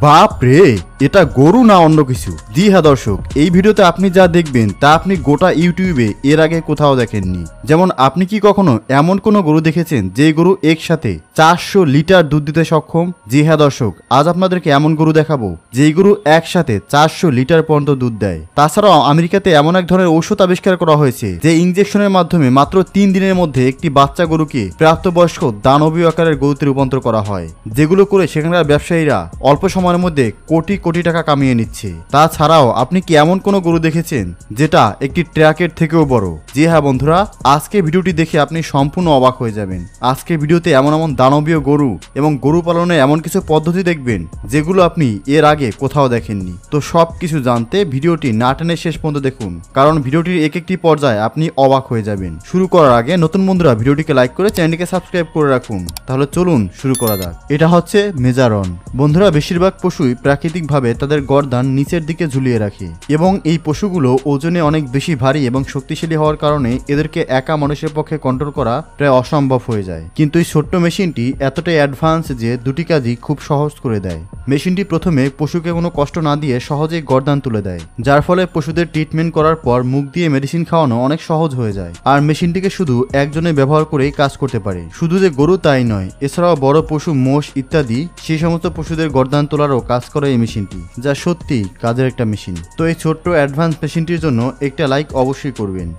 বাপ রে, এটা গরু না অন্য কিছু? জি হ্যাঁ দর্শক, এই ভিডিওতে আপনি যা দেখবেন তা আপনি গোটা ইউটিউবে এর আগে কোথাও দেখেননি। যেমন আপনি কি কখনো এমন কোনো গরু দেখেছেন যে গরু একসাথে 400 লিটার দুধ দিতে সক্ষম? জি হ্যাঁ দর্শক, আজ আপনাদেরকে এমন গরু দেখাবো যেই গরু একসাথে 400 লিটার পর্যন্ত দুধ দেয়। তাছাড়াও আমেরিকাতে এমন এক ধরনের ঔষধ আবিষ্কার করা হয়েছে যে ইনজেকশনের মাধ্যমে মাত্র 3 দিনের মধ্যে একটি বাচ্চা গরুকে প্রাপ্তবয়স্ক দানবীয় আকারের গরুতে রূপান্তর করা হয়, যেগুলো করে সেখানকার ব্যবসায়ীরা অল্প সময়ের মধ্যে কোটি কোটি টাকা কামিয়ে নিচ্ছে। তাছাড়াও আপনি কি এমন কোনো গরু দেখেছেন যেটা একটি ট্রাকের থেকেও বড়? জি হ্যাঁ বন্ধুরা, আজকে ভিডিওটি দেখে আপনি সম্পূর্ণ অবাক হয়ে যাবেন। আজকে ভিডিওতে এমন এমন দানবীয় গরু এবং গরু পালনের এমন কিছু পদ্ধতি দেখবেন যেগুলো আপনি এর আগে কোথাও দেখেননি। তো সব কিছু জানতে ভিডিওটি না টেনে শেষ পর্যন্ত দেখুন, কারণ ভিডিওটির এক একটি পর্যায়ে আপনি অবাক হয়ে যাবেন। শুরু করার আগে নতুন বন্ধুরা ভিডিওটিকে লাইক করে চ্যানেলটিকে সাবস্ক্রাইব করে রাখুন। তাহলে চলুন শুরু করা যাক। এটা হচ্ছে মেজারন। বন্ধুরা, বেশিরভাগ পশুই প্রাকৃতিকভাবে তাদের গর্দান নিচের দিকে ঝুলিয়ে রাখে এবং এই পশুগুলো ওজনে অনেক বেশি ভারী এবং শক্তিশালী হওয়ার কারণে এদেরকে একা মানুষের পক্ষে কন্ট্রোল করা প্রায় অসম্ভব হয়ে যায়। কিন্তু এই ছোট্ট মেশিনটি এতটাই অ্যাডভান্স যে দুটি কাজই খুব সহজ করে দেয়। মেশিনটি প্রথমে পশুকে কোনো কষ্ট না দিয়ে সহজেই গর্দান তুলে দেয়, যার ফলে পশুদের ট্রিটমেন্ট করার পর মুখ দিয়ে মেডিসিন খাওয়ানো অনেক সহজ হয়ে যায়। আর মেশিনটিকে শুধু একজনে ব্যবহার করেই কাজ করতে পারে। শুধু যে গরু তাই নয়, এছাড়াও বড় পশু, মোষ ইত্যাদি সেই সমস্ত পশুদের গর্দান তোলারও কাজ করে এই মেশিনটি, যা সত্যি কাজের একটা মেশিন। তো এই ছোট্ট অ্যাডভান্স মেশিনটির জন্য একটা লাইক অবশ্যই করবেন।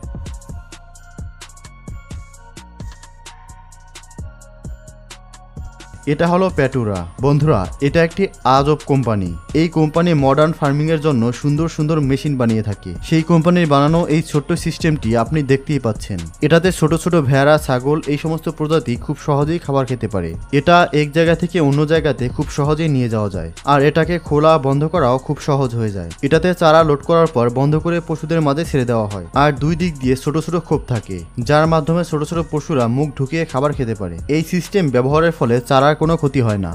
এটা হলো প্যাটুরা। বন্ধুরা, এটা একটি আজব কোম্পানি। এই কোম্পানি মডার্ন ফার্মিং এর জন্য সুন্দর সুন্দর মেশিন বানিয়ে থাকে। সেই কোম্পানির বানানো এই ছোট্ট সিস্টেমটি আপনি দেখতেই পাচ্ছেন। এটাতে ছোট ছোট ভেড়া, ছাগল এই সমস্ত প্রজাতি খুব সহজেই খাবার খেতে পারে। এটা এক জায়গা থেকে অন্য জায়গাতে খুব সহজেই নিয়ে যাওয়া যায়, আর এটাকে খোলা বন্ধ করাও খুব সহজ হয়ে যায়। এটাতে চারা লোড করার পর বন্ধ করে পশুদের মাঝে ছেড়ে দেওয়া হয়, আর দুই দিক দিয়ে ছোট ছোট খোপ থাকে, যার মাধ্যমে ছোট ছোট পশুরা মুখ ঢুকিয়ে খাবার খেতে পারে। এই সিস্টেম ব্যবহারের ফলে চারা কোনো ক্ষতি হয় না।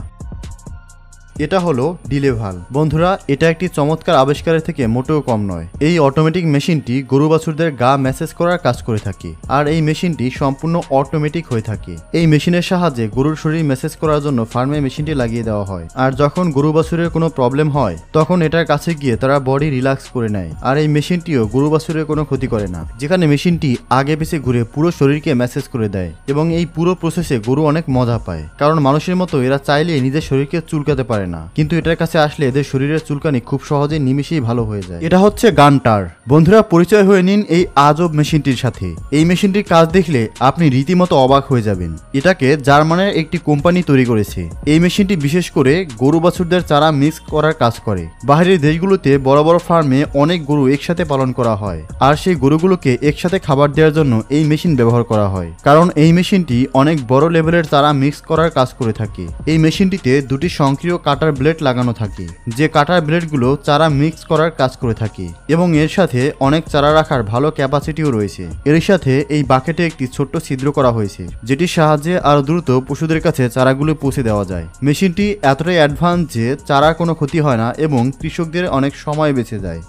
এটা হলো ডিলেভাল। বন্ধুরা, এটা একটি চমৎকার আবিষ্কারের থেকে মোটেও কম নয়। এই অটোমেটিক মেশিনটি গরু বাছুরদের গা ম্যাসেজ করার কাজ করে থাকে, আর এই মেশিনটি সম্পূর্ণ অটোমেটিক হয়ে থাকে। এই মেশিনের সাহায্যে গরুর শরীর মেসেজ করার জন্য ফার্মে মেশিনটি লাগিয়ে দেওয়া হয়, আর যখন গরু বাছুরের কোনো প্রবলেম হয় তখন এটার কাছে গিয়ে তারা বডি রিল্যাক্স করে নেয়। আর এই মেশিনটিও গরু বাছুরের কোনো ক্ষতি করে না, যেখানে মেশিনটি আগে পিছে ঘুরে পুরো শরীরকে মেসেজ করে দেয়। এবং এই পুরো প্রসেসে গরু অনেক মজা পায়, কারণ মানুষের মতো এরা চাইলে নিজের শরীরকে চুলকাতে পারে না, কিন্তু এটার কাছে আসলে এদের শরীরের চুলকানি খুব সহজে নিমিশেই ভালো হয়ে যায়। এটা হচ্ছে গান্টার। বন্ধুরা, পরিচয় হয়ে নিন এই আজব মেশিনটির সাথে। এই মেশিনটির কাজ দেখলে আপনি রীতিমতো অবাক হয়ে যাবেন। এটাকে জার্মানের একটি কোম্পানি তৈরি করেছে। এই মেশিনটি বিশেষ করে গরু বাছুরদের চারা মিক্স করার কাজ করে। বাইরের দেশগুলোতে বড় বড় ফার্মে অনেক গরু একসাথে পালন করা হয়, আর সেই গরুগুলোকে একসাথে খাবার দেওয়ার জন্য এই মেশিন ব্যবহার করা হয়, কারণ এই মেশিনটি অনেক বড় লেভেলের চারা মিক্স করার কাজ করে থাকে। এই মেশিনটিতে দুটি সক্রিয় কাটার ব্লেড লাগানো থাকে, যে কাটার ব্লেডগুলো চারা মিক্স করার কাজ করে থাকে, এবং এর সাথে অনেক চারা রাখার ভালো ক্যাপাসিটিও রয়েছে। এর সাথে এই বাকেটে একটি ছোট্ট ছিদ্র করা হয়েছে, যেটির সাহায্যে আরো দ্রুত পশুদের কাছে চারাগুলো পৌঁছে দেওয়া যায়। মেশিনটি এতটাই অ্যাডভান্স যে চারার কোনো ক্ষতি হয় না এবং কৃষকদের অনেক সময় বেঁচে যায়।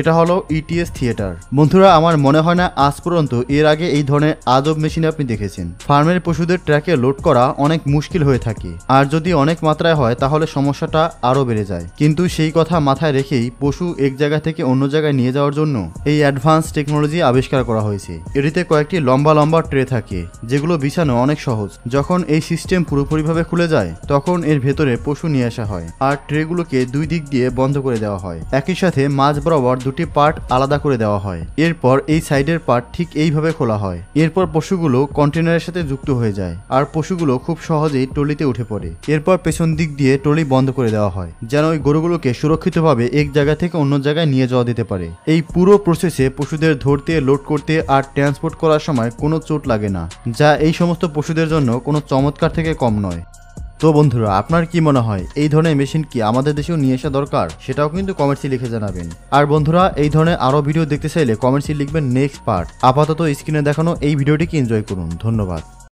এটা হলো ইটিএস থিয়েটার। বন্ধুরা, আমার মনে হয় না আজ পর্যন্ত এর আগে এই ধরনের আজব মেশিন আপনি দেখেছেন। ফার্মের পশুদের ট্র্যাকে লোড করা অনেক মুশকিল হয়ে থাকে, আর যদি অনেক মাত্রায় হয় তাহলে সমস্যাটা আরও বেড়ে যায়। কিন্তু সেই কথা মাথায় রেখেই পশু এক জায়গা থেকে অন্য জায়গায় নিয়ে যাওয়ার জন্য এই অ্যাডভান্স টেকনোলজি আবিষ্কার করা হয়েছে। এটিতে কয়েকটি লম্বা লম্বা ট্রে থাকে, যেগুলো বিছানো অনেক সহজ। যখন এই সিস্টেম পুরোপুরিভাবে খুলে যায় তখন এর ভেতরে পশু নিয়ে আসা হয়, আর ট্রেগুলোকে দুই দিক দিয়ে বন্ধ করে দেওয়া হয়। একই সাথে মাঝ বরাবর দুটি পার্ট আলাদা করে দেওয়া হয়। এরপর এই সাইডের পার্ট ঠিক এইভাবে খোলা হয়। এরপর পশুগুলো কন্টেনারের সাথে যুক্ত হয়ে যায়, আর পশুগুলো খুব সহজেই ট্রলিতে উঠে পড়ে। এরপর পেছন দিক দিয়ে ট্রলি বন্ধ করে দেওয়া হয়, যেন ওই গরুগুলোকে সুরক্ষিতভাবে এক জায়গা থেকে অন্য জায়গায় নিয়ে যাওয়া দিতে পারে। এই পুরো প্রসেসে পশুদের ধরতে, লোড করতে আর ট্রান্সপোর্ট করার সময় কোনো চোট লাগে না, যা এই সমস্ত পশুদের জন্য কোনো চমৎকার থেকে কম নয়। তো বন্ধুরা, আপনার কি মনে হয় এই ধরনের মেশিন কি আমাদের দেশেও নিয়ে আসা দরকার? সেটাও কিন্তু কমেন্টসে লিখে জানাবেন। আর বন্ধুরা, এই ধরনের আরও ভিডিও দেখতে চাইলে কমেন্টসে লিখবেন নেক্সট পার্ট। আপাতত স্ক্রিনে দেখানো এই ভিডিওটিকে এনজয় করুন। ধন্যবাদ।